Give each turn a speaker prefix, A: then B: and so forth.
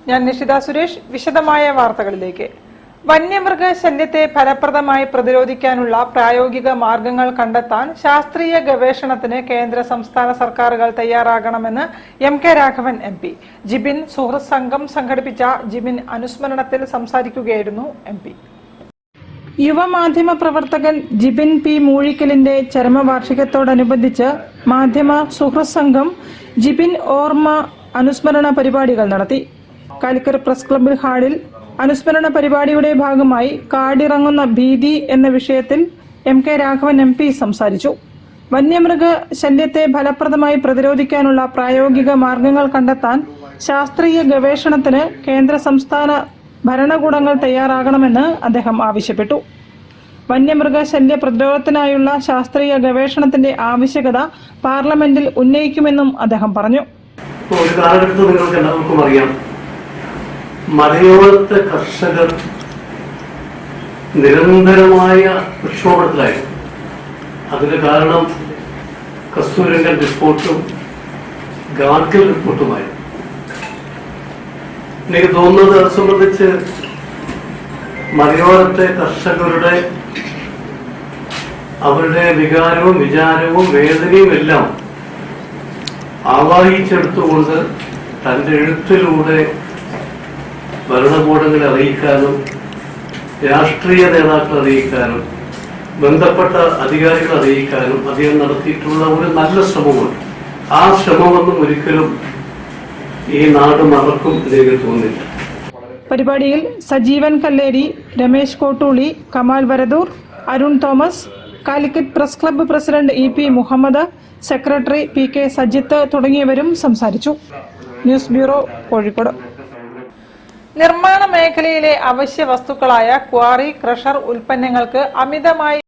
A: ഞാൻ നിഷിത സുരേഷ്. വിശദമായ വാർത്തകളിലേക്ക്. വന്യമൃഗ ശല്യത്തെ ഫലപ്രദമായി പ്രതിരോധിക്കാനുള്ള പ്രായോഗിക മാർഗങ്ങൾ കണ്ടെത്താൻ ശാസ്ത്രീയ ഗവേഷണത്തിന് കേന്ദ്ര സംസ്ഥാന സർക്കാരുകൾ തയ്യാറാകണമെന്ന് എം.കെ. രാഘവൻ എം.പി. ജിബിൻ സുഹൃത്ത് സംഘം സംഘടിപ്പിച്ച ജിബിൻ അനുസ്മരണത്തിൽ സംസാരിക്കുകയായിരുന്നു എം.പി. യുവമാധ്യമ പ്രവർത്തകൻ ജിബിൻ പി. മൂഴിക്കലിന്റെ ചരമവാർഷികത്തോടനുബന്ധിച്ച് മാധ്യമ സുഹൃത്ത് സംഘം ജിബിൻ ഓർമ്മ അനുസ്മരണ പരിപാടികൾ നടത്തി. കാലിക്കറ്റ് പ്രസ് ക്ലബ്ബ് ഹാളിൽ അനുസ്മരണ പരിപാടിയുടെ ഭാഗമായി കാടിറങ്ങുന്ന ഭീതി എന്ന വിഷയത്തിൽ എം.കെ. രാഘവൻ എം.പി. സംസാരിച്ചു. വന്യമൃഗ ശല്യത്തെ ഫലപ്രദമായി പ്രതിരോധിക്കാനുള്ള പ്രായോഗിക മാർഗങ്ങൾ കണ്ടെത്താൻ ശാസ്ത്രീയ ഗവേഷണത്തിന് കേന്ദ്ര സംസ്ഥാന ഭരണകൂടങ്ങൾ തയ്യാറാകണമെന്ന് അദ്ദേഹം ആവശ്യപ്പെട്ടു. വന്യമൃഗ ശല്യ പ്രതിരോധത്തിനായുള്ള ശാസ്ത്രീയ ഗവേഷണത്തിന്റെ ആവശ്യകത പാർലമെന്റിൽ ഉന്നയിക്കുമെന്നും അദ്ദേഹം പറഞ്ഞു.
B: ഒരു കാലഘട്ടത്തിൽ നിങ്ങൾക്ക് എല്ലാവർക്കും അറിയാം, മലയോരത്തെ കർഷകർ നിരന്തരമായ പ്രക്ഷോഭത്തിലായിരുന്നു. അതിന് കാരണം കസ്തൂരിരംഗൻ റിപ്പോർട്ടും ഗാഡ്ഗിൽ റിപ്പോർട്ടുമായിരുന്നു. എനിക്ക് തോന്നുന്നത് അത് സംബന്ധിച്ച് മലയോരത്തെ കർഷകരുടെ അവരുടെ വികാരവും വിചാരവും വേദനയും എല്ലാം ആവാഹിച്ചെടുത്തുകൊണ്ട് തന്റെ എഴുത്തിലൂടെ ഭരണകൂടങ്ങളെ അറിയിക്കാനും രാഷ്ട്രീയ നേതാക്കളെ അറിയിക്കാനും ബന്ധപ്പെട്ട അധികാരികളെ അറിയിക്കാനും അദ്ദേഹം നടത്തിയിട്ടുള്ള ഒരു നല്ല ശ്രമമുണ്ട്. ആ ശ്രമമൊന്നും ഒരിക്കലും ഈ നാട് മറക്കും എനിക്ക് തോന്നുന്നില്ല.
A: പരിപാടിയിൽ Sajeevan Kalleri, Ramesh Kottooli, Kamal Varadoor, Arun Thomas, Calicut press club president E P. Muhammad, secretary P K. Sajith തുടങ്ങിയവരും സംസാരിച്ചു. News bureau, Kozhikode. നിർമ്മാണ മേഖലയിലെ അവശ്യ വസ്തുക്കളായ ക്വാറി, ക്രഷർ ഉൽപ്പന്നങ്ങൾക്ക് അമിതമായി